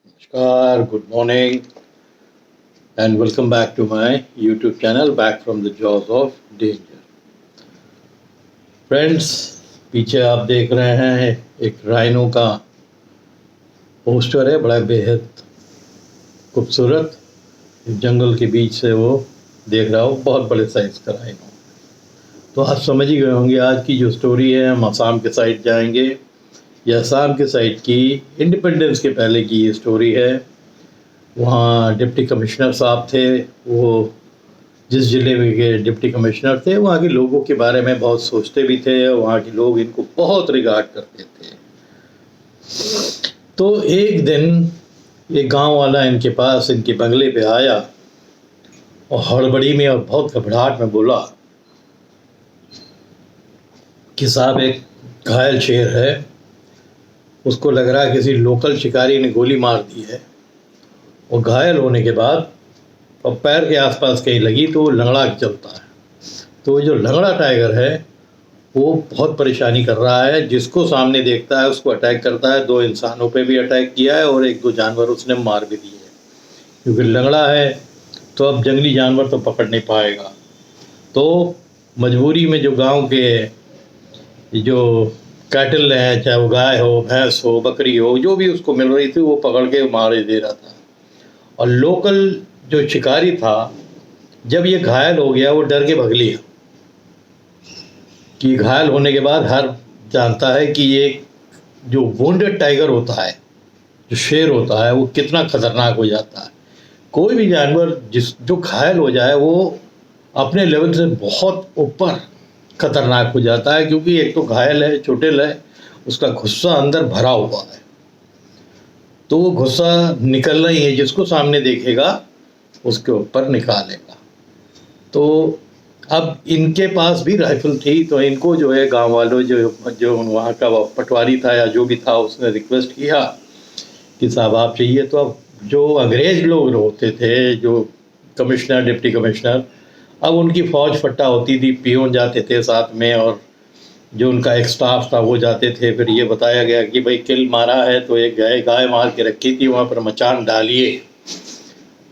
Namaskar, good morning, and welcome back to my YouTube channel, Back from the Jaws of Danger. Friends, पीछे आप देख रहे हैं एक राइनो का पोस्टर है, बड़ा बेहद खूबसूरत। जंगल के बीच से वो देख रहा हो, बहुत बड़े साइज का राइनो। तो आप समझ ही गए होंगे आज की जो स्टोरी है। हम असम के साइड जाएंगे। यह असम के साइड की इंडिपेंडेंस के पहले की ये स्टोरी है। वहाँ डिप्टी कमिश्नर साहब थे, वो जिस ज़िले में के डिप्टी कमिश्नर थे वहाँ के लोगों के बारे में बहुत सोचते भी थे। वहाँ के लोग इनको बहुत रिगार्ड करते थे। तो एक दिन एक गांव वाला इनके पास, इनके बंगले पे आया और हड़बड़ी में और बहुत घबराहट में बोला कि साहब, एक घायल शेर है, उसको लग रहा है किसी लोकल शिकारी ने गोली मार दी है। और घायल होने के बाद और पैर के आसपास कहीं लगी तो वो लंगड़ा चलता है। तो जो लंगड़ा टाइगर है वो बहुत परेशानी कर रहा है। जिसको सामने देखता है उसको अटैक करता है। 2 इंसानों पे भी अटैक किया है और 1-2 जानवर उसने मार भी दिए, क्योंकि लंगड़ा है तो अब जंगली जानवर तो पकड़ नहीं पाएगा। तो मजबूरी में जो गांव के जो कैटल हैं, चाहे वो गाय हो, भैंस हो, बकरी हो, जो भी उसको मिल रही थी वो पकड़ के मार ही दे रहा था। और लोकल जो शिकारी था, जब ये घायल हो गया वो डर के भग लिया। कि घायल होने के बाद हर जानता है कि ये जो वुंडेड टाइगर होता है, जो शेर होता है, वो कितना खतरनाक हो जाता है। कोई भी जानवर जो घायल हो जाए वो अपने लेवल से बहुत ऊपर खतरनाक हो जाता है, क्योंकि एक तो घायल है, चोटिल है, उसका गुस्सा अंदर भरा हुआ है। तो वो गुस्सा निकलना ही है, जिसको सामने देखेगा उसके ऊपर निकालेगा। तो अब इनके पास भी राइफल थी, तो इनको जो है गांव वालों, जो वहाँ का पटवारी था या जो भी था, उसने रिक्वेस्ट किया कि साहब आप चाहिए। तो अब जो अंग्रेज लोग होते थे, जो कमिश्नर, डिप्टी कमिश्नर, अब उनकी फौज फट्टा होती थी, पियोन जाते थे साथ में, और जो उनका एक स्टाफ था वो जाते थे। फिर ये बताया गया कि भाई किल मारा है तो एक गाय मार के रखी थी, वहाँ पर मचान डालिए।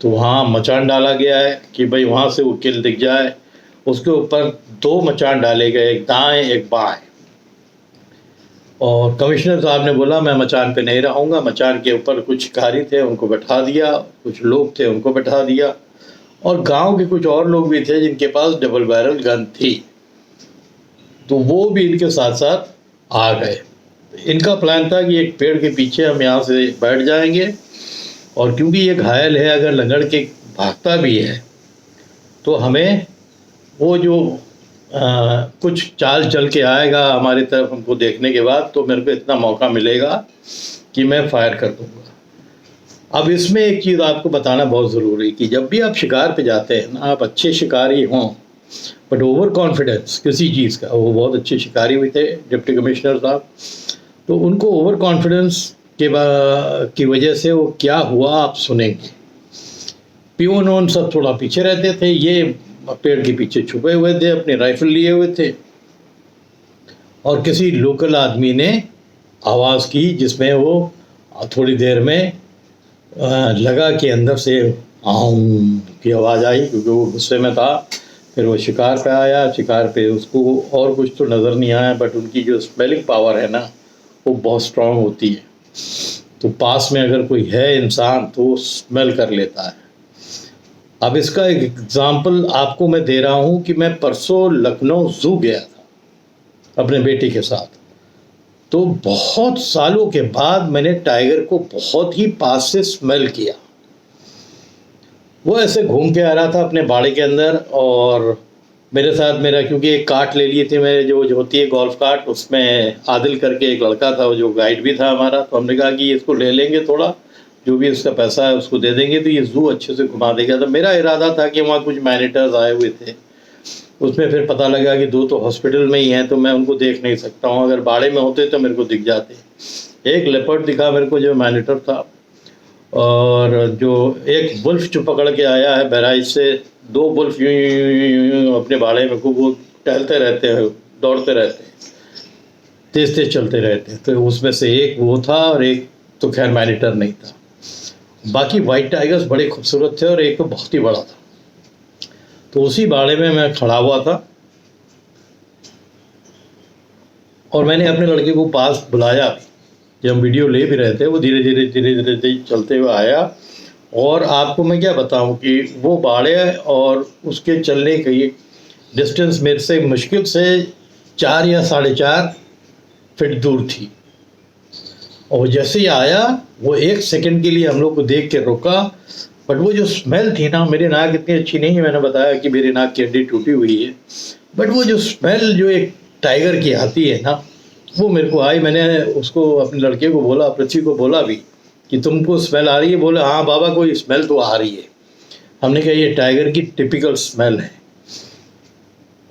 तो वहाँ मचान डाला गया है कि भाई वहाँ से वो किल दिख जाए। उसके ऊपर 2 मचान डाले गए, एक दाएं एक बाएं। और कमिश्नर साहब ने बोला मैं मचान पे नहीं रहूँगा। मचान के ऊपर कुछ शिकारी थे, उनको बैठा दिया, कुछ लोग थे उनको बैठा दिया, और गांव के कुछ और लोग भी थे जिनके पास डबल बैरल गन थी, तो वो भी इनके साथ साथ आ गए। इनका प्लान था कि एक पेड़ के पीछे हम यहाँ से बैठ जाएंगे, और क्योंकि ये घायल है, अगर लंगड़ के भागता भी है तो हमें वो जो कुछ चाल चल के आएगा हमारी तरफ हमको देखने के बाद, तो मेरे को इतना मौका मिलेगा कि मैं फायर कर दूंगा। अब इसमें एक चीज़ आपको बताना बहुत ज़रूरी है कि जब भी आप शिकार पे जाते हैं ना, आप अच्छे शिकारी हों, बट ओवर कॉन्फिडेंस किसी चीज़ का, वो बहुत अच्छे शिकारी भी थे डिप्टी कमिश्नर साहब, तो उनको ओवर कॉन्फिडेंस की वजह से वो क्या हुआ आप सुनेंगे। पियोन ओन सब थोड़ा पीछे रहते थे, ये पेड़ के पीछे छुपे हुए थे, अपनी राइफल लिए हुए थे। और किसी लोकल आदमी ने आवाज़ की जिसमें वो थोड़ी देर में लगा कि अंदर से आऊं की आवाज़ आई, क्योंकि वो गुस्से में था। फिर वो शिकार पे आया। शिकार पे उसको और कुछ तो नज़र नहीं आया, बट उनकी जो स्मेलिंग पावर है ना, वो बहुत स्ट्रांग होती है। तो पास में अगर कोई है इंसान तो वो स्मेल कर लेता है। अब इसका एक एग्ज़ाम्पल आपको मैं दे रहा हूँ कि मैं परसों लखनऊ ज़ू गया था अपने बेटे के साथ। तो बहुत सालों के बाद मैंने टाइगर को बहुत ही पास से स्मेल किया। वो ऐसे घूम के आ रहा था अपने बाड़े के अंदर, और मेरे साथ क्योंकि एक कार्ट ले लिए थे मेरे, जो होती है गोल्फ कार्ट, उसमें आदिल करके एक लड़का था, वो जो गाइड भी था हमारा। तो हमने कहा कि इसको ले लेंगे, थोड़ा जो भी उसका पैसा है उसको दे देंगे, तो ये ज़ू अच्छे से घुमा देगा। तो मेरा इरादा था कि वहाँ कुछ मैनेटर्स आए हुए थे, उसमें फिर पता लगा कि 2 तो हॉस्पिटल में ही हैं, तो मैं उनको देख नहीं सकता हूँ। अगर बाड़े में होते तो मेरे को दिख जाते। एक लेपर्ड दिखा मेरे को जो मैनेटर था, और जो एक वुल्फ जो पकड़ के आया है बहराइच से। 2 वुल्फ यूं अपने बाड़े में खूब वो टहलते रहते हैं, दौड़ते रहते हैं, तेज तेज चलते रहते हैं। तो उसमें से एक वो था, और एक तो खैर मैनेटर नहीं था। बाकी वाइट टाइगर्स बड़े खूबसूरत थे और एक तो बहुत ही बड़ा था। तो उसी बाड़े में मैं खड़ा हुआ था और मैंने अपने लड़के को पास बुलाया भी। जब हम वीडियो ले भी रहे थे, वो धीरे धीरे चलते हुए आया। और आपको मैं क्या बताऊं कि वो बाड़े और उसके चलने की डिस्टेंस मेरे से मुश्किल से 4 या 4.5 फीट दूर थी। और जैसे ही आया, वो 1 सेकंड के लिए हम लोग को देख के रुका। बट वो जो स्मेल थी ना, मेरी नाक इतनी अच्छी नहीं है, मैंने बताया कि मेरी नाक की हड्डी टूटी हुई है। बट वो जो स्मेल जो एक टाइगर की आती है ना, वो मेरे को आई। मैंने उसको, अपने लड़के को बोला, पृथ्वी को बोला भी कि तुमको स्मेल आ रही है? बोले हाँ बाबा, कोई स्मेल तो आ रही है। हमने कहा ये टाइगर की टिपिकल स्मेल है।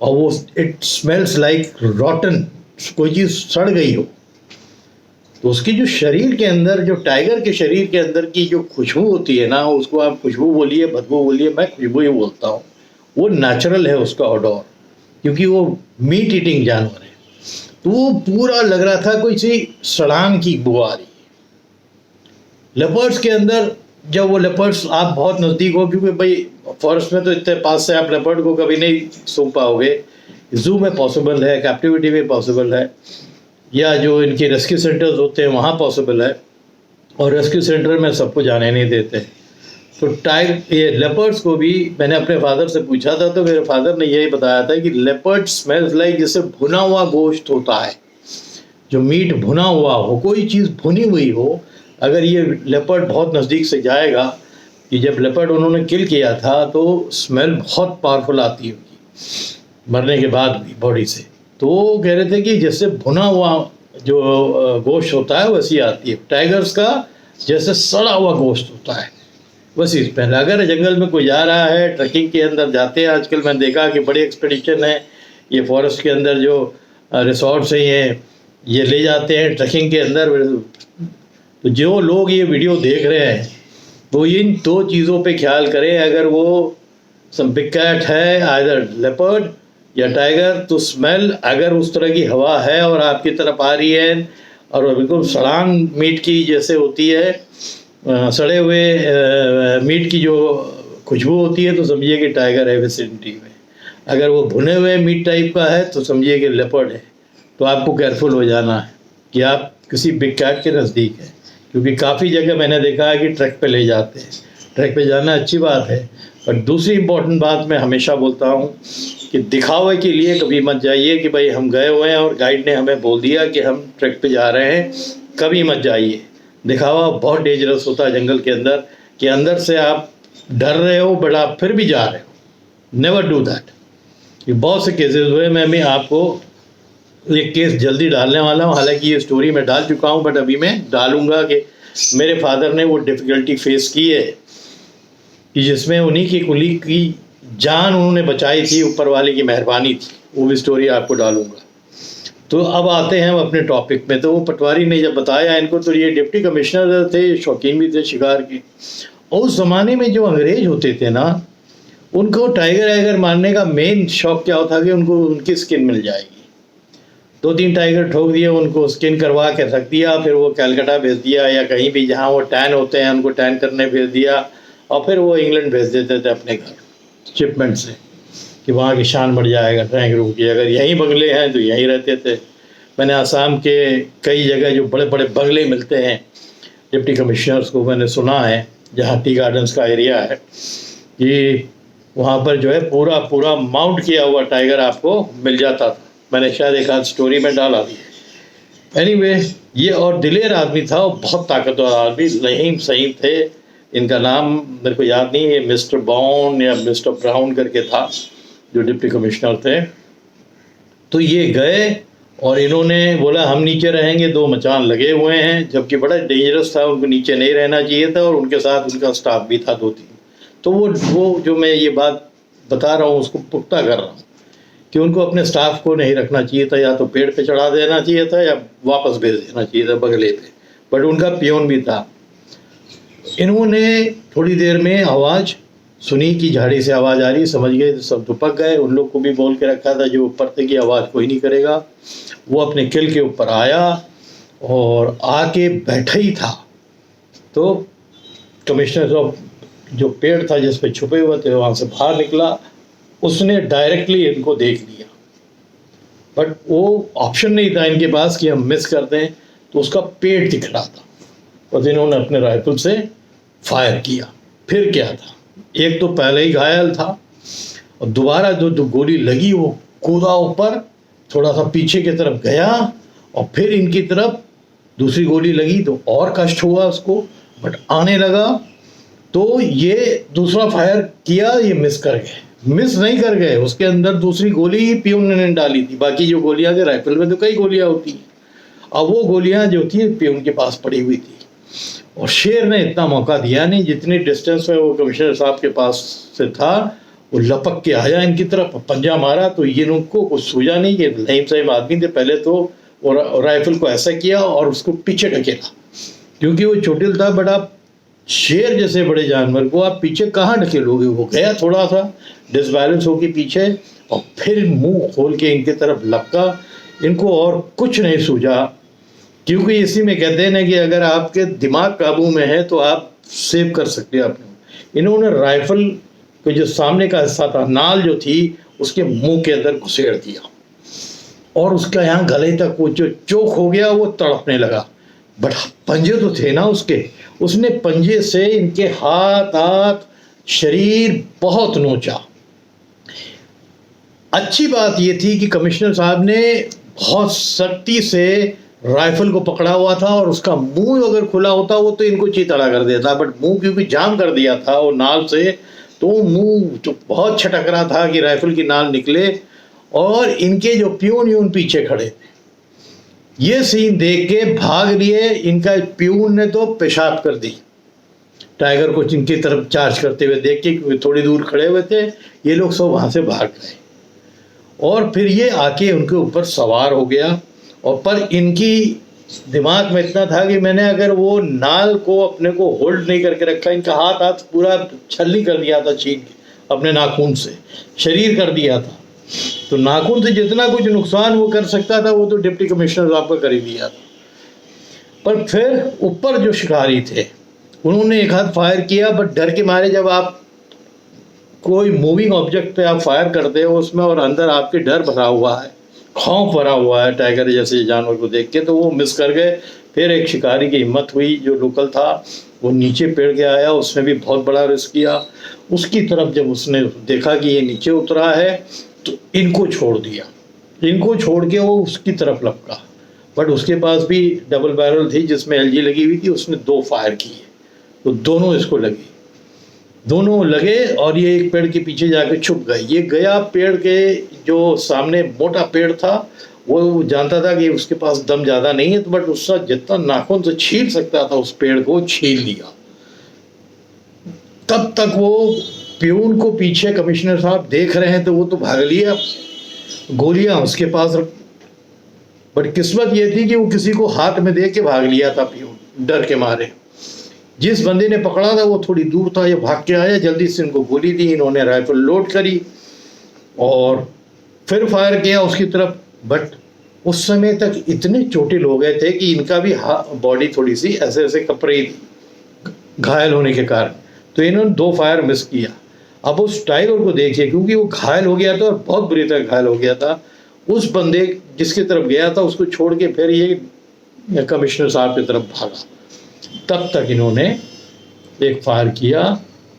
और वो इट स्मेल्स लाइक रॉटन, कोई चीज़ सड़ गई हो। तो उसकी जो शरीर के अंदर, जो टाइगर के शरीर के अंदर की जो खुशबू होती है ना, उसको आप खुशबू बोलिए, बदबू बोलिए, मैं खुशबू ही बोलता हूँ। वो नेचुरल है उसका ऑडोर, क्योंकि वो मीट ईटिंग जानवर है। तो वो पूरा लग रहा था कोई सी सड़ान की बू आ रही है। लेपर्ड्स के अंदर, जब वो लेपर्ड्स आप बहुत नज़दीक हो, क्योंकि भाई फॉरेस्ट में तो इतने पास से आप लेपर्ड को कभी नहीं सूंघ पाओगे। जू में पॉसिबल है, कैप्टिविटी में पॉसिबल है, या जो इनके रेस्क्यू सेंटर्स होते हैं वहाँ पॉसिबल है। और रेस्क्यू सेंटर में सबको जाने नहीं देते। तो ये लेपर्ड्स को भी मैंने अपने फादर से पूछा था, तो मेरे फादर ने यही बताया था कि लेपर्ड स्मेल्स लाइक, जैसे भुना हुआ गोश्त होता है, जो मीट भुना हुआ हो, कोई चीज़ भुनी हुई हो। अगर ये लेपर्ड बहुत नज़दीक से जाएगा, कि जब लेपर्ड उन्होंने किल किया था तो स्मेल बहुत पावरफुल आती है उनकी मरने के बाद भी बॉडी से। तो वो कह रहे थे कि जैसे भुना हुआ जो गोश्त होता है वैसी आती है। टाइगर्स का जैसे सड़ा हुआ गोश्त होता है वैसी स्मेल। अगर जंगल में कोई जा रहा है, ट्रैकिंग के अंदर जाते हैं, आजकल मैं देखा कि बड़े एक्सपेडिशन है, ये फॉरेस्ट के अंदर जो रिसोर्ट्स हैं ये ले जाते हैं ट्रैकिंग के अंदर। तो जो लोग ये वीडियो देख रहे हैं वो इन 2 चीज़ों पे ख्याल करें। अगर वो सम बिग कैट है, आइदर लेपर्ड या टाइगर, तो स्मेल अगर उस तरह की हवा है और आपकी तरफ आ रही है और बिल्कुल सड़ान मीट की जैसे होती है, सड़े हुए मीट की जो खुशबू होती है, तो समझिए कि टाइगर है विसिनिटी में। अगर वो भुने हुए मीट टाइप का है तो समझिए कि लेपर्ड है। तो आपको केयरफुल हो जाना है कि आप किसी बिग कैट के नज़दीक हैं, क्योंकि काफ़ी जगह मैंने देखा है कि ट्रैक पे ले जाते हैं। ट्रैक पे जाना अच्छी बात है, पर दूसरी इम्पोर्टेंट बात मैं हमेशा बोलता हूँ कि दिखावे के लिए कभी मत जाइए कि भाई हम गए हुए हैं और गाइड ने हमें बोल दिया कि हम ट्रैक पे जा रहे हैं। कभी मत जाइए। दिखावा बहुत डेंजरस होता है जंगल के अंदर, कि अंदर से आप डर रहे हो बट आप फिर भी जा रहे हो। Never do that. ये बहुत से केसेस हुए। मैं भी आपको एक केस जल्दी डालने वाला हूँ, हालांकि ये स्टोरी मैं डाल चुका हूँ, बट अभी मैं डालूंगा कि मेरे फादर ने वो डिफ़िकल्टी फेस की है, कि जिसमें उन्हीं की कुली की जान उन्होंने बचाई थी, ऊपर वाले की मेहरबानी थी। वो भी स्टोरी आपको डालूंगा। तो अब आते हैं हम अपने टॉपिक में। तो वो पटवारी ने जब बताया इनको, तो ये डिप्टी कमिश्नर थे, शौकीन भी थे शिकार के। और उस ज़माने में जो अंग्रेज होते थे ना, उनको टाइगर वाइगर मारने का मेन शौक क्या होता कि उनको उनकी स्किन मिल जाएगी। 2-3 टाइगर ठोक दिए, उनको स्किन करवा के रख दिया, फिर वो कलकत्ता भेज दिया या कहीं भी जहाँ वो टैन होते हैं उनको टैन करने भेज दिया, और फिर वो इंग्लैंड भेज देते थे अपने घर शिपमेंट से, कि वहाँ की शान बढ़ जाएगा ट्रैक रूम की। अगर यहीं बंगले हैं तो यहीं रहते थे। मैंने आसाम के कई जगह जो बड़े बड़े बंगले मिलते हैं डिप्टी कमिश्नर्स को, मैंने सुना है, जहाँ टी गार्डन्स का एरिया है, कि वहाँ पर जो है पूरा पूरा माउंट किया हुआ टाइगर आपको मिल जाता था। मैंने शायद एक आध स्टोरी में डाला भी है। एनीवे, ये और दिलेर आदमी था, और बहुत ताकतवर आदमी, रहीम सईद थे इनका नाम, मेरे को याद नहीं है, मिस्टर बॉन या मिस्टर ब्राउन करके था जो डिप्टी कमिश्नर थे। तो ये गए और इन्होंने बोला हम नीचे रहेंगे, 2 मचान लगे हुए हैं, जबकि बड़ा डेंजरस था, उनको नीचे नहीं रहना चाहिए था, और उनके साथ उनका स्टाफ भी था 2-3। तो वो जो मैं ये बात बता रहा हूँ उसको पुख्ता कर रहा हूँ कि उनको अपने स्टाफ को नहीं रखना चाहिए था, या तो पेड़ पे चढ़ा देना चाहिए था या वापस भेज देना चाहिए था बगले पे। बट उनका पियोन भी था। इन्होंने थोड़ी देर में आवाज़ सुनी कि झाड़ी से आवाज़ आ रही, समझ गए, सब दुपक गए। उन लोग को भी बोल के रखा था जो ऊपर थे कि आवाज़ कोई नहीं करेगा। वो अपने किल के ऊपर आया और आके बैठा ही था, तो कमिश्नर साहब जो पेड़ था जिस पे छुपे हुए थे वहाँ से बाहर निकला, उसने डायरेक्टली इनको देख लिया, बट वो ऑप्शन नहीं था इनके पास कि हम मिस कर दें, तो उसका पेट दिख रहा था और इन्होंने अपने राइफल से फायर किया। फिर क्या था, एक तो पहले ही घायल था और दोबारा जो गोली लगी वो कूदा ऊपर, थोड़ा सा पीछे की तरफ गया और फिर इनकी तरफ दूसरी गोली लगी तो और कष्ट हुआ उसको, बट आने लगा तो ये दूसरा फायर किया, ये मिस कर गए। मिस नहीं कर गए, उसके अंदर दूसरी गोली ही प्यून ने डाली थी, बाकी जो गोलियां थी राइफल में तो कई गोलियां होती हैं, अब वो गोलियां जो थी प्यून के पास पड़ी हुई थी और शेर ने इतना मौका दिया नहीं, जितनी डिस्टेंस में वो कमिश्नर साहब के पास से था वो लपक के आया इनकी तरफ, पंजा मारा तो ये उनको कुछ सूझा नहीं कि रहीम साहब आदमी थे, पहले तो राइफल को ऐसा किया और उसको पीछे ढकेला, क्योंकि वो चोटिल था, बट आप शेर जैसे बड़े जानवर को आप पीछे कहाँ ढकेलोगे। वो गया थोड़ा सा डिसबैलेंस होके पीछे और फिर मुंह खोल के इनकी तरफ लपका, इनको और कुछ नहीं सूझा, क्योंकि इसी में कहते हैं ना कि अगर आपके दिमाग काबू में है तो आप सेव कर सकते हैं अपने। इन्होंने राइफल के जो सामने का हिस्सा था, नाल जो थी, उसके मुंह के अंदर घुसेड़ दिया और उसका यहाँ गले तक वो जो चोक हो गया वो तड़पने लगा, बट पंजे तो थे ना उसके, उसने पंजे से इनके हाथ शरीर बहुत नोचा। अच्छी बात ये थी कि कमिश्नर साहब ने बहुत सख्ती से राइफल को पकड़ा हुआ था और उसका मुंह अगर खुला होता वो तो इनको चितड़ा कर देता, बट मुंह क्योंकि जाम कर दिया था वो नाल से, तो मुंह तो बहुत छटक रहा था कि राइफल की नाल निकले और इनके जो प्यून पीछे खड़े थे। ये सीन देख के भाग लिए, इनका प्यून ने तो पेशाब कर दी टाइगर को इनकी तरफ चार्ज करते हुए देख के, क्योंकि थोड़ी दूर खड़े हुए थे, ये लोग सब वहाँ से भाग गए और फिर ये आके उनके ऊपर सवार हो गया। और पर इनकी दिमाग में इतना था कि मैंने अगर वो नाल को अपने को होल्ड नहीं करके रखा, इनका हाथ पूरा छलनी कर दिया था, छीन के अपने नाखून से शरीर कर दिया था, तो नाखून से जितना कुछ नुकसान वो कर सकता था वो तो डिप्टी कमिश्नर साहब का कर ही दिया था। पर फिर ऊपर जो शिकारी थे उन्होंने एक हाथ फायर किया, बट डर के मारे जब आप कोई मूविंग ऑब्जेक्ट पे आप फायर करते हो उसमें और अंदर आपके डर भरा हुआ है, खौफ भरा हुआ है टाइगर जैसे जानवर को देख के, तो वो मिस कर गए। फिर एक शिकारी की हिम्मत हुई जो लोकल था, वो नीचे पेड़ के आया, उसने भी बहुत बड़ा रिस्क किया, उसकी तरफ जब उसने देखा कि ये नीचे उतरा है तो इनको छोड़ दिया, इनको छोड़ के वो उसकी तरफ लपका, बट उसके पास भी डबल बैरल थी जिसमें एलजी लगी हुई थी, उसने 2 फायर किए तो दोनों इसको लगे, दोनों लगे और ये एक पेड़ के पीछे जाकर छुप गए। ये गया पेड़ के जो सामने मोटा पेड़ था, वो जानता था कि उसके पास दम ज़्यादा नहीं है, तो बट उसका जितना नाखून से छील सकता था उस पेड़ को छील लिया। तब तक वो प्यून को पीछे कमिश्नर साहब देख रहे हैं तो वो तो भाग लिया, गोलियां उसके पास, बट किस्मत ये थी कि वो किसी को हाथ में दे के भाग लिया था प्यून डर के मारे। जिस बंदे ने पकड़ा था वो थोड़ी दूर था, ये भाग के आया, जल्दी से इनको गोली दी, इन्होंने राइफल लोड करी और फिर फायर किया उसकी तरफ, बट उस समय तक इतने चोटिल हो गए थे कि इनका भी बॉडी थोड़ी सी ऐसे ऐसे कप रही थी घायल होने के कारण, तो इन्होंने 2 फायर मिस किया। अब उस टाइगर को देखिए, क्योंकि वो घायल हो गया था और बहुत बुरी तरह घायल हो गया था, उस बंदे जिसकी तरफ गया था उसको छोड़ के फिर ये कमिश्नर साहब की तरफ भागा। तब तक इन्होंने एक फायर किया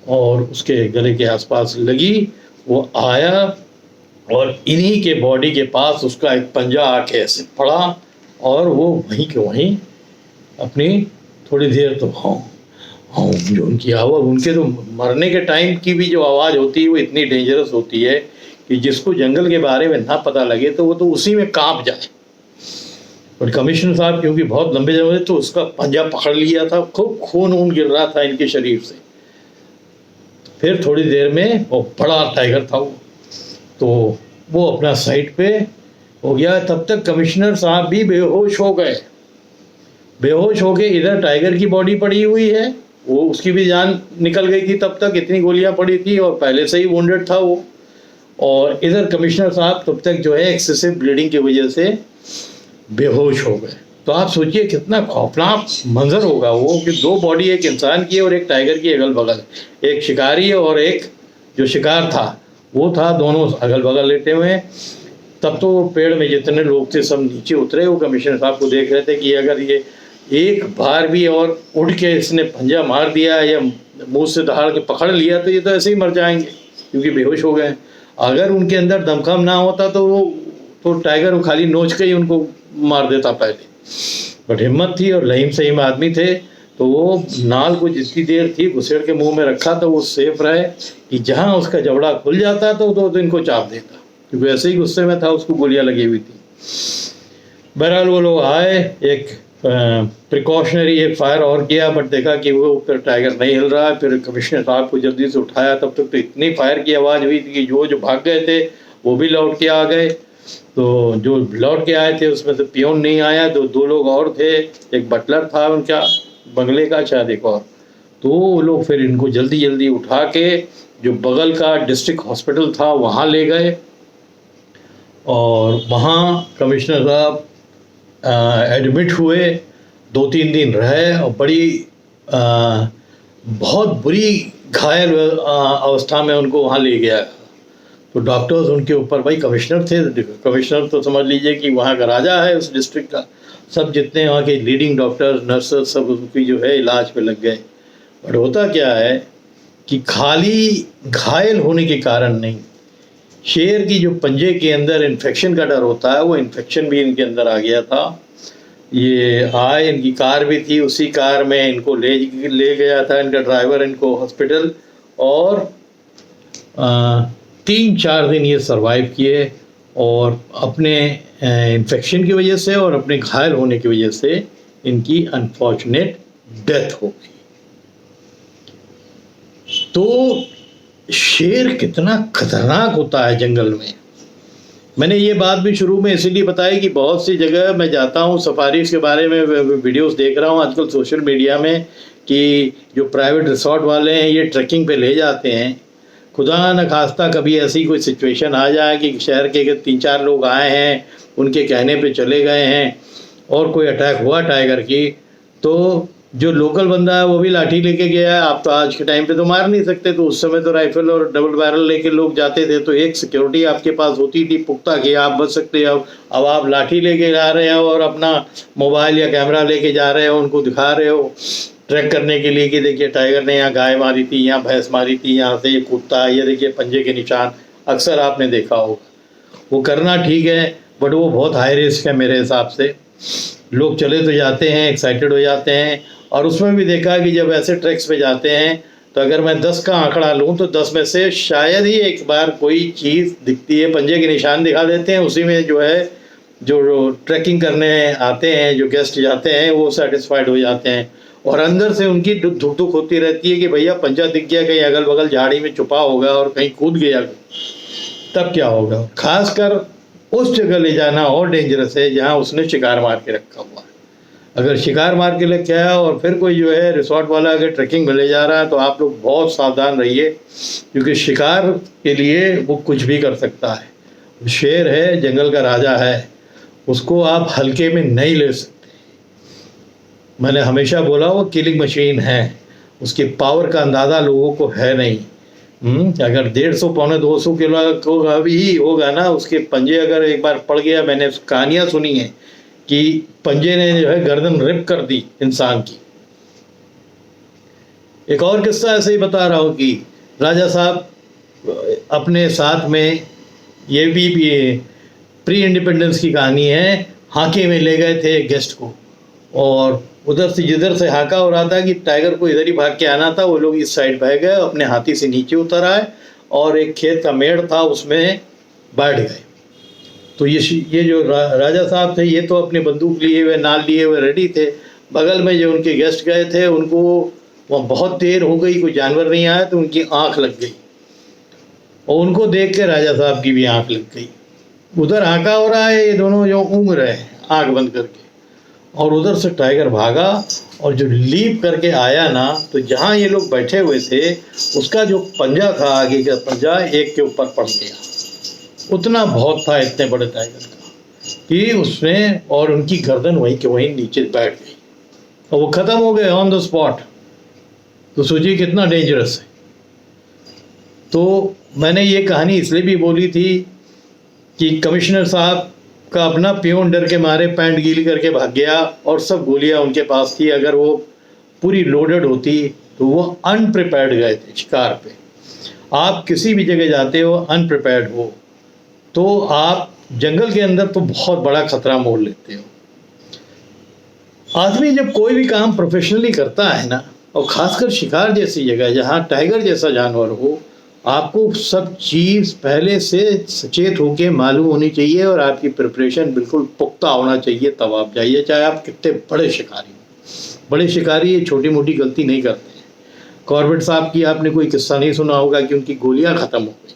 और उसके गले के आसपास लगी, वो आया और इन्हीं के बॉडी के पास उसका एक पंजा आके ऐसे पड़ा और वो वहीं के वहीं अपनी थोड़ी देर तो हाँ जो उनकी आवाज़, उनके तो मरने के टाइम की भी जो आवाज़ होती है वो इतनी डेंजरस होती है कि जिसको जंगल के बारे में ना पता लगे तो वो तो उसी में कांप जाए। और कमिश्नर साहब क्योंकि बहुत लंबे जमाने तो उसका पंजा पकड़ लिया था, खूब खून ऊन गिर रहा था इनके शरीर से। फिर थोड़ी देर में वो बड़ा टाइगर था वो, तो वो अपना साइड पे हो गया। तब तक कमिश्नर साहब भी बेहोश हो गए, बेहोश होके इधर टाइगर की बॉडी पड़ी हुई है, वो उसकी भी जान निकल गई थी, तब तक इतनी गोलियां पड़ी थी और पहले से ही वुंडेड था वो, और इधर कमिश्नर साहब तब तक जो है एक्सेसिव ब्लीडिंग की वजह से बेहोश हो गए। तो आप सोचिए कितना खौफनाक मंजर होगा वो, कि दो बॉडी एक इंसान की और एक टाइगर की अगल बगल, एक शिकारी और एक जो शिकार था वो था, दोनों अगल बगल लेटे हुए हैं। तब तो पेड़ में जितने लोग थे सब नीचे उतरे, वो कमिश्नर साहब को देख रहे थे कि अगर ये एक बार भी और उड़ के इसने पंजा मार दिया या मुंह से दहाड़ के पकड़ लिया तो ये तो ऐसे ही मर जाएंगे क्योंकि बेहोश हो गए। अगर उनके अंदर दमखम ना होता तो वो तो टाइगर खाली नोच के ही उनको मार देता पहले। बट हिम्मत थी और लहीम सहीम आदमी थे, तो वो नाल को जितनी देर थी घुसेड़ के मुंह में रखा तो वो सेफ रहे कि जहाँ उसका जबड़ा खुल जाता तो इनको चाप देता, क्योंकि ऐसे ही गुस्से में था, उसको गोलियां लगी हुई थी। बहरहाल वो लोग आए, एक प्रिकॉशनरी एक फायर और किया, बट देखा कि वो फिर टाइगर नहीं हिल रहा है। फिर कमिश्नर साहब को जल्दी से उठाया, तब तक तो इतनी फायर की आवाज़ हुई थी कि जो भाग गए थे वो भी लौट के आ गए। तो जो लौट के आए थे उसमें से पियोन नहीं आया, दो लोग और थे, एक बटलर था उनका बंगले का शायद एक और। तो वो लोग फिर इनको जल्दी जल्दी उठा के जो बगल का डिस्ट्रिक्ट हॉस्पिटल था वहाँ ले गए, और वहाँ कमिश्नर साहब एडमिट हुए, 2-3 दिन रहे और बड़ी बहुत बुरी घायल अवस्था में उनको वहाँ ले गया। तो डॉक्टर्स उनके ऊपर, भाई कमिश्नर थे, कमिश्नर तो समझ लीजिए कि वहाँ का राजा है उस डिस्ट्रिक्ट का, सब जितने वहाँ के लीडिंग डॉक्टर्स नर्सेस सब उनकी जो है इलाज पे लग गए। बट होता क्या है कि खाली घायल होने के कारण नहीं, शेर की जो पंजे के अंदर इन्फेक्शन का डर होता है, वो इन्फेक्शन भी इनके अंदर आ गया था। ये आए, इनकी कार भी थी, उसी कार में इनको ले गया था इनका ड्राइवर इनको हॉस्पिटल, और 3-4 दिन ये सरवाइव किए, और अपने इन्फेक्शन की वजह से और अपने घायल होने की वजह से इनकी अनफॉर्चुनेट डेथ हो गई। तो शेर कितना खतरनाक होता है जंगल में। मैंने ये बात भी शुरू में इसीलिए बताई कि बहुत सी जगह मैं जाता हूँ, सफारीज के बारे में वीडियोस देख रहा हूँ आजकल सोशल मीडिया में, कि जो प्राइवेट रिसोर्ट वाले हैं ये ट्रैकिंग पे ले जाते हैं। खुदा न खास्ता कभी ऐसी कोई सिचुएशन आ जाए कि शहर के 3-4 लोग आए हैं, उनके कहने पे चले गए हैं और कोई अटैक हुआ टाइगर की, तो जो लोकल बंदा है वो भी लाठी लेके गया है। आप तो आज के टाइम पे तो मार नहीं सकते, तो उस समय तो राइफल और डबल बैरल लेके लोग जाते थे, तो एक सिक्योरिटी आपके पास होती थी पुख्ता कि आप बच सकते हो। अब आप लाठी लेके जा रहे हो और अपना मोबाइल या कैमरा लेके जा रहे हो, उनको दिखा रहे हो ट्रैक करने के लिए कि देखिए टाइगर ने यहाँ गाय मारी थी, यहाँ भैंस मारी थी, यहाँ से ये कुत्ता है, ये देखिए पंजे के निशान, अक्सर आपने देखा होगा। वो करना ठीक है, बट वो बहुत हाई रिस्क है मेरे हिसाब से। लोग चले तो जाते हैं, एक्साइटेड हो जाते हैं, और उसमें भी देखा कि जब ऐसे ट्रैक्स पे जाते हैं तो अगर मैं 10 का आंकड़ा लूँ तो 10 में से शायद ही एक बार कोई चीज़ दिखती है, पंजे के निशान दिखा देते हैं, उसी में जो है जो ट्रैकिंग करने आते हैं, जो गेस्ट जाते हैं, वो सेटिस्फाइड हो जाते हैं। और अंदर से उनकी धुक धुक होती रहती है कि भैया पंजा दिख गया, कहीं अगल बगल झाड़ी में छुपा होगा और कहीं कूद गया तब क्या होगा। खासकर उस जगह ले जाना और डेंजरस है जहाँ उसने शिकार मार के रखा हुआ है। अगर शिकार मार के लेके आया और फिर कोई जो है रिसोर्ट वाला अगर ट्रैकिंग में ले जा रहा है तो आप लोग बहुत सावधान रहिए, क्योंकि शिकार के लिए वो कुछ भी कर सकता है। शेर है, जंगल का राजा है, उसको आप हल्के में नहीं ले सकते। मैंने हमेशा बोला वो किलिंग मशीन है, उसके पावर का अंदाज़ा लोगों को है नहीं। अगर 150-200 किलो का भी होगा ना, उसके पंजे अगर एक बार पड़ गया, मैंने कहानियाँ सुनी हैं कि पंजे ने जो है गर्दन रिप कर दी इंसान की। एक और किस्सा ऐसे ही बता रहा हूँ कि राजा साहब अपने साथ में, ये भी प्री इंडिपेंडेंस की कहानी है, हाके में ले गए थे गेस्ट को, और उधर से जिधर से हाका हो रहा था कि टाइगर को इधर ही भाग के आना था, वो लोग इस साइड बह गए, अपने हाथी से नीचे उतर आए और एक खेत का मेड़ था उसमें बैठ गए। तो ये जो राजा साहब थे, ये तो अपने बंदूक लिए हुए, नाल लिए हुए रेडी थे। बगल में जो उनके गेस्ट गए थे, उनको वहाँ बहुत देर हो गई, कोई जानवर नहीं आया, तो उनकी आंख लग गई, और उनको देख के राजा साहब की भी आंख लग गई। उधर हाका हो रहा है, ये दोनों जो ऊँघ रहे हैं आंख बंद करके, और उधर से टाइगर भागा और जो लीप करके आया ना, तो जहाँ ये लोग बैठे हुए थे उसका जो पंजा था, आगे का पंजा एक के ऊपर पड़ गया। उतना बहुत था इतने बड़े टाइगर का। कि उसने और उनकी गर्दन वहीं के वहीं नीचे बैठ गई और वो ख़त्म हो गए ऑन द स्पॉट। तो सोचिए कितना डेंजरस है। तो मैंने ये कहानी इसलिए भी बोली थी कि कमिश्नर साहब का अपना पियोन डर के मारे पैंट गीली करके भाग गया और सब गोलियां उनके पास थी। अगर वो पूरी लोडेड होती तो वो अनप्रिपेयर्ड गए थे शिकार पे। आप किसी भी जगह जाते हो अनप्रिपेयर्ड हो तो आप जंगल के अंदर तो बहुत बड़ा खतरा मोल लेते हो। आदमी जब कोई भी काम प्रोफेशनली करता है ना, और ख़ासकर शिकार जैसी जगह जहाँ टाइगर जैसा जानवर हो, आपको सब चीज़ पहले से सचेत होकर मालूम होनी चाहिए और आपकी प्रिपरेशन बिल्कुल पुख्ता होना चाहिए, तब आप जाइए, चाहे आप कितने बड़े शिकारी हो। बड़े शिकारी ये छोटी मोटी गलती नहीं करते हैं। कॉर्बेट साहब की आपने कोई किस्सा नहीं सुना होगा कि उनकी गोलियां ख़त्म हो गई।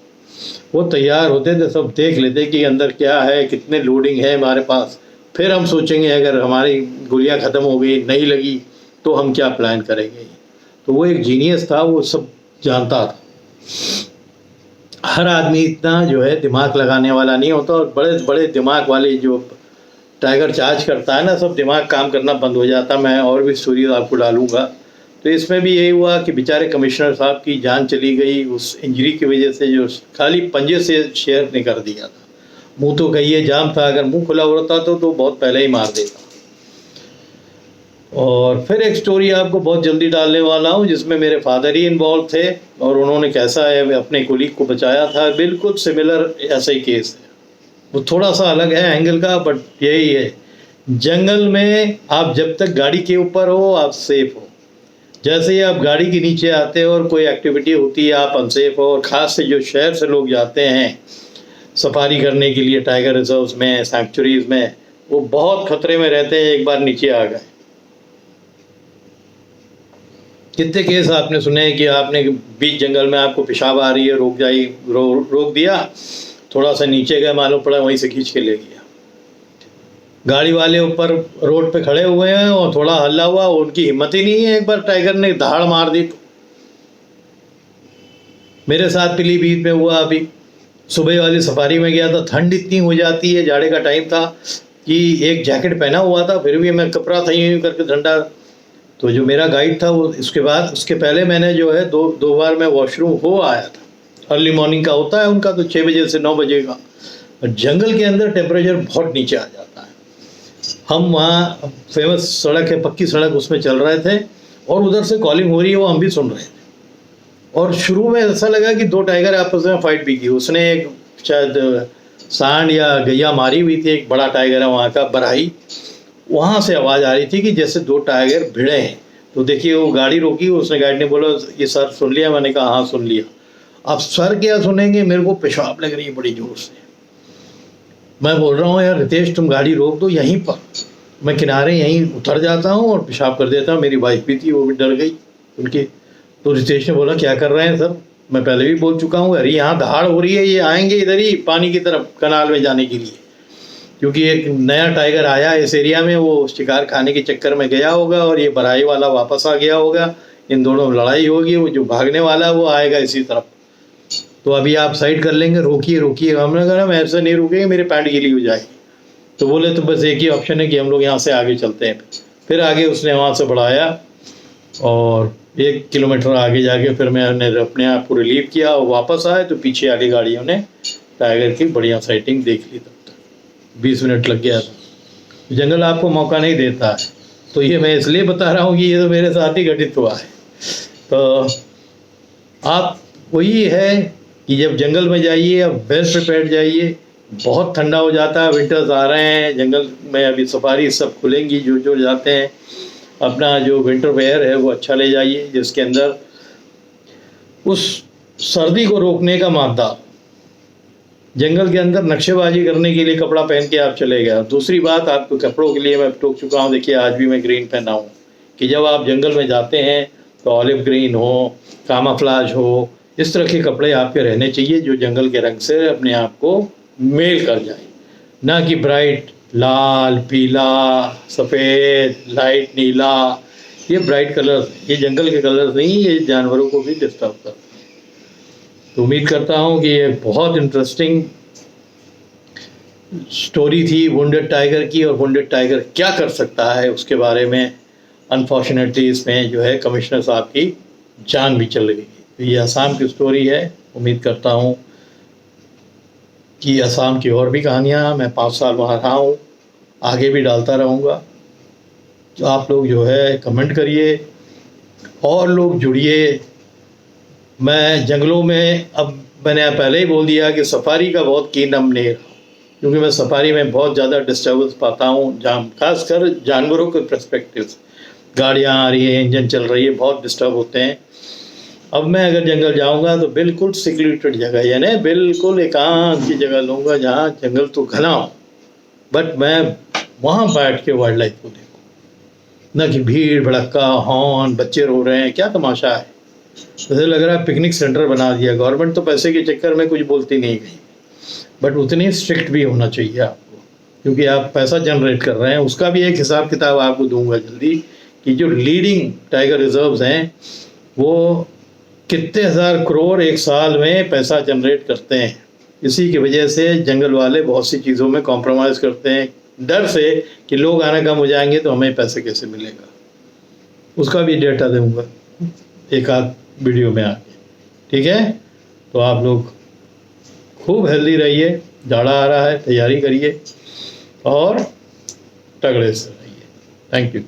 वो तैयार होते थे, सब देख लेते कि अंदर क्या है, कितने लोडिंग है हमारे पास, फिर हम सोचेंगे अगर हमारी गोलियां ख़त्म हो गई, नहीं लगी, तो हम क्या प्लान करेंगे। तो वो एक जीनियस था, वो सब जानता था। हर आदमी इतना जो है दिमाग लगाने वाला नहीं होता, और बड़े बड़े दिमाग वाले जो टाइगर चार्ज करता है ना, सब दिमाग काम करना बंद हो जाता। मैं और भी स्टोरीज आपको डालूंगा। तो इसमें भी यही हुआ कि बेचारे कमिश्नर साहब की जान चली गई उस इंजरी की वजह से, जो खाली पंजे से शेर ने कर दिया था। मुंह तो कहिए जाम था, अगर मुंह खुला होता तो बहुत पहले ही मार देता। और फिर एक स्टोरी आपको बहुत जल्दी डालने वाला हूँ जिसमें मेरे फादर ही इन्वॉल्व थे और उन्होंने कैसा है अपने कोलीग को बचाया था। बिल्कुल सिमिलर ऐसा ही केस है, वो थोड़ा सा अलग है एंगल का, बट यही है। जंगल में आप जब तक गाड़ी के ऊपर हो आप सेफ हो, जैसे ही आप गाड़ी के नीचे आते हो और कोई एक्टिविटी होती है आप अनसेफ हो। और ख़ास से जो शहर से लोग जाते हैं सफारी करने के लिए टाइगर रिजर्व्स में, सैंक्चुरीज में, वो बहुत खतरे में रहते हैं एक बार नीचे आ गए। कितने केस आपने सुने हैं कि आपने बीच जंगल में आपको पेशाब आ रही है, रोक दिया, थोड़ा सा नीचे गए, मालूम पड़ा वहीं से खींच के ले गया। गाड़ी वाले ऊपर रोड पे खड़े हुए हैं और थोड़ा हल्ला हुआ, उनकी हिम्मत ही नहीं है, एक बार टाइगर ने दहाड़ मार दी। तो मेरे साथ पीलीभीत में हुआ, अभी सुबह वाली सफारी में गया था, ठंड इतनी हो जाती है, जाड़े का टाइम था कि एक जैकेट पहना हुआ था, फिर भी मैं कपड़ा था यूँ करके ठंडा। तो जो मेरा गाइड था वो उसके पहले मैंने जो है दो बार मैं वॉशरूम हो आया था। अर्ली मॉर्निंग का होता है उनका, तो 6 बजे से 9 बजे का। और जंगल के अंदर टेम्परेचर बहुत नीचे आ जाता है। हम वहाँ फेमस सड़क है, पक्की सड़क, उसमें चल रहे थे और उधर से कॉलिंग हो रही है, वो हम भी सुन रहे थे। और शुरू में ऐसा लगा कि 2 टाइगर आपस में फाइट भी की। उसने एक शायद सांड या गैया मारी हुई थी, एक बड़ा टाइगर है वहाँ का, बराही। वहाँ से आवाज़ आ रही थी कि जैसे 2 टाइगर भिड़े हैं। तो देखिए वो गाड़ी रोकी, उसने गाइड ने बोला ये सर सुन लिया? मैंने कहा हाँ सुन लिया। अब सर क्या सुनेंगे, मेरे को पेशाब लग रही है बड़ी ज़ोर से। मैं बोल रहा हूँ यार रितेश तुम गाड़ी रोक दो यहीं पर, मैं किनारे यहीं उतर जाता हूँ और पेशाब कर देता हूँ। मेरी वाइफ भी थी, वो भी डर गई उनकी। तो रितेश ने बोला क्या कर रहे हैं सर? मैं पहले भी बोल चुका हूँ, अरे यहाँ दहाड़ हो रही है, ये आएंगे इधर ही पानी की तरफ कनाल में जाने के लिए, क्योंकि एक नया टाइगर आया इस एरिया में, वो शिकार खाने के चक्कर में गया होगा और ये बराई वाला वापस आ गया होगा, इन दोनों में लड़ाई होगी, वो जो भागने वाला है वो आएगा इसी तरफ। तो अभी आप साइड कर लेंगे, रोकिए रोकिए। हमने कहा मैं ऐसे नहीं रुकेंगे, मेरे पैंट गीली हो जाएगी। तो बोले तो बस एक ही ऑप्शन है कि हम लोग यहाँ से आगे चलते हैं। फिर आगे उसने वहाँ से बढ़ाया और 1 किलोमीटर आगे जाके फिर मैंने अपने आप को रिलीव किया और वापस आए तो पीछे वाली गाड़ियों ने टाइगर की बढ़िया साइटिंग देख ली। तब तक 20 मिनट लग गया था। जंगल आपको मौका नहीं देता है। तो ये मैं इसलिए बता रहा हूँ कि ये तो मेरे साथ ही घटित हुआ है। तो आप वही है कि जब जंगल में जाइए आप वेल प्रिपेयर्ड जाइए। बहुत ठंडा हो जाता है, विंटर्स आ रहे हैं, जंगल में अभी सफारी सब खुलेंगी, जो जाते हैं अपना जो विंटर वेयर है वो अच्छा ले जाइए, जिसके अंदर उस सर्दी को रोकने का मादा। जंगल के अंदर नक्शेबाजी करने के लिए कपड़ा पहन के आप चले गए। दूसरी बात, आपको कपड़ों के लिए मैं टोक चुका हूँ, देखिए आज भी मैं ग्रीन पहना हूँ कि जब आप जंगल में जाते हैं तो ऑलिव ग्रीन हो, कामाफ्लाज हो, इस तरह के कपड़े आपके रहने चाहिए जो जंगल के रंग से अपने आप को मेल कर जाए, ना कि ब्राइट लाल, पीला, सफ़ेद, लाइट नीला। ये ब्राइट कलर्स, ये जंगल के कलर्स नहीं, ये जानवरों को भी डिस्टर्ब करते हैं। तो उम्मीद करता हूँ कि ये बहुत इंटरेस्टिंग स्टोरी थी वुंडेड टाइगर की, और वुंडेड टाइगर क्या कर सकता है उसके बारे में। अनफॉर्चुनेटली इसमें जो है कमिश्नर साहब की जान भी चली गई। तो ये असम की स्टोरी है। उम्मीद करता हूँ कि असम की और भी कहानियाँ, मैं 5 साल वहाँ रहा हूँ, आगे भी डालता रहूँगा। तो आप लोग जो है कमेंट करिए और लोग जुड़िए। मैं जंगलों में, अब मैंने पहले ही बोल दिया कि सफारी का बहुत कीन अब नहीं रहा, क्योंकि मैं सफारी में बहुत ज़्यादा डिस्टर्बेंस पाता हूँ, खासकर जानवरों के पर्सपेक्टिव से। गाड़ियाँ आ रही है, इंजन चल रही है, बहुत डिस्टर्ब होते हैं। अब मैं अगर जंगल जाऊंगा तो बिल्कुल सिक्योरेटेड जगह, यानी बिल्कुल एकांत की जगह लूँगा जहाँ जंगल तो घना हो, बट मैं वहाँ बैठ के वाइल्ड लाइफ को देखूँ, न कि भीड़ भड़क्का, हॉर्न, बच्चे रो रहे हैं, क्या तमाशा है। मुझे लग रहा है पिकनिक सेंटर बना दिया गवर्नमेंट। तो पैसे के चक्कर में कुछ बोलती नहीं गई, बट उतनी स्ट्रिक्ट भी होना चाहिए आपको, क्योंकि आप पैसा जनरेट कर रहे हैं। उसका भी एक हिसाब किताब आपको दूंगा जल्दी, कि जो लीडिंग टाइगर रिजर्व्स हैं वो कितने हज़ार करोड़ एक साल में पैसा जनरेट करते हैं। इसी की वजह से जंगल वाले बहुत सी चीज़ों में कॉम्प्रोमाइज़ करते हैं, डर से कि लोग आना कम हो जाएंगे तो हमें पैसे कैसे मिलेगा। उसका भी डेटा दूंगा एक आध वीडियो में आके, ठीक है। तो आप लोग खूब हेल्दी रहिए, जाड़ा आ रहा है, तैयारी करिए और तगड़े से रहिए। Thank you.